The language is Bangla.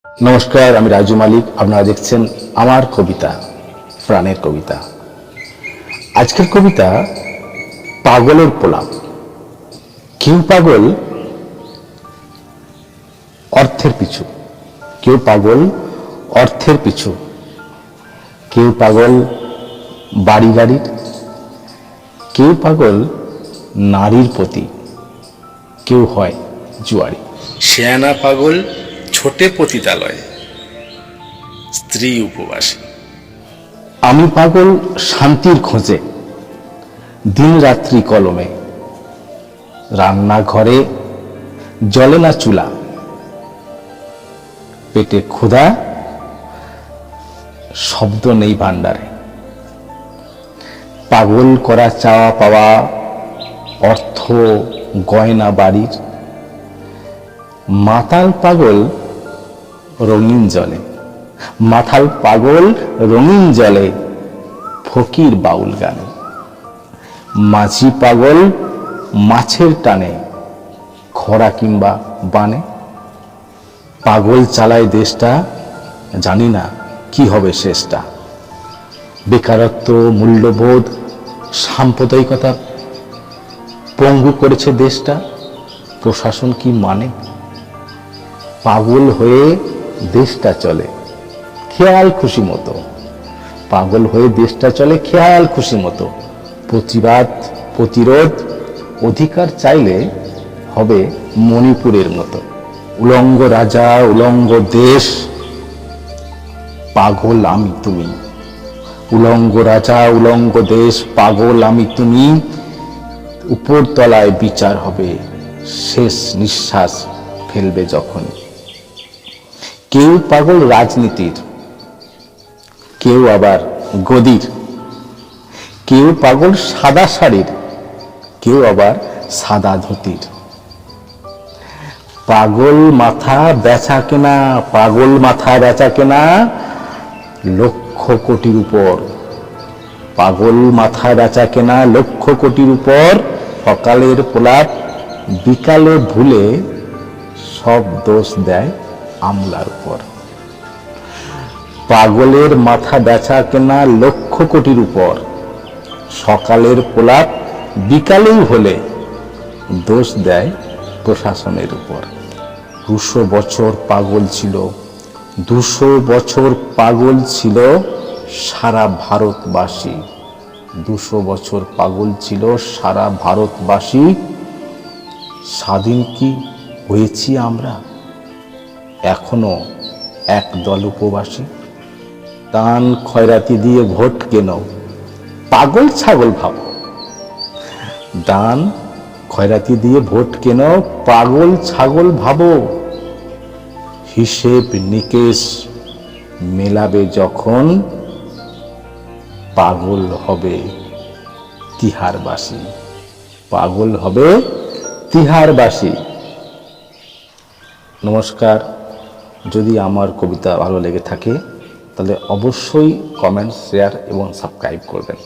নমস্কার, আমি রাজু মালিক। আপনারা দেখছেন আমার কবিতা, প্রাণের কবিতা। আজকের কবিতা পাগলের প্রলাপ। কেউ পাগল অর্থের পিছু, কেউ পাগল অর্থের পিছু, কেউ পাগল বাড়ি গাড়ির, কেউ পাগল নারীর প্রতি, কেউ হয় জুয়ারি। শেয়ানা পাগল ছোটে পতিতালয়, স্ত্রী উপবাসী। আমি পাগল শান্তির খোঁজে, দিন রাত্রি কলমে, রান্নাঘরে জ্বলে না চুলা, পেটে ক্ষুধা, শব্দ নেই ভান্ডারে। পাগল করা চাওয়া পাওয়া, অর্থ গয়না বাড়ির। মাতাল পাগল রঙিন জলে, মাতাল পাগল রঙিন জলে, ফকির বাউল গানে। মাঝি পাগল মাছের টানে, খরা কিংবা বানে। পাগল চালায় দেশটা, জানি না কি হবে শেষটা। বেকারত্ব, মূল্যবোধ, সাম্প্রদায়িকতা পঙ্গু করেছে দেশটা, প্রশাসন কি মানে? পাগল হয়ে দেশটা চলে খেয়াল খুশি মতো, পাগল হয়ে দেশটা চলে খেয়াল খুশি মতো। প্রতিবাদ, প্রতিরোধ, অধিকার চাইলে হবে মণিপুরের মতো। উলঙ্গ রাজা, উলঙ্গ দেশ, পাগল আমি তুমি। উলঙ্গ রাজা, উলঙ্গ দেশ, পাগল আমি তুমি। উপরতলায় বিচার হবে, শেষ নিঃশ্বাস ফেলবে যখন। কেউ পাগল রাজনীতির, কেউ আবার গদির, কেউ পাগল সাদা শাড়ির, কেউ আবার সাদা ধুতির। পাগল মাথা বেচা কেনা, পাগল মাথা বেচা কেনা লক্ষ কোটির উপর। পাগল মাথা বেচা কেনা লক্ষ কোটির উপর। সকালের প্রলাপ বিকালে ভুলে সব দোষ দেয় আমলার উপর। পাগলের মাথা বেচা কেনা লক্ষ কোটির উপর। সকালের প্রলাপ বিকালেই হলে দোষ দেয় প্রশাসনের উপর। 200 বছর পাগল ছিল, 200 বছর পাগল ছিল সারা ভারতবাসী। 200 বছর পাগল ছিল সারা ভারতবাসী। স্বাধীন কি হয়েছি আমরা? এখনো একদল উপবাসী। দান খয়রাতি দিয়ে ভোট কেন, পাগল ছাগল ভাবো। দান খয়রাতি দিয়ে ভোট কেন, পাগল ছাগল ভাবো। হিসেব নিকেশ মেলাবে যখন, পাগল হবে তিহারবাসী। পাগল হবে তিহারবাসী। নমস্কার। যদি আমার কবিতা ভালো লেগে থাকে তাহলে অবশ্যই কমেন্ট, শেয়ার এবং সাবস্ক্রাইব করবেন।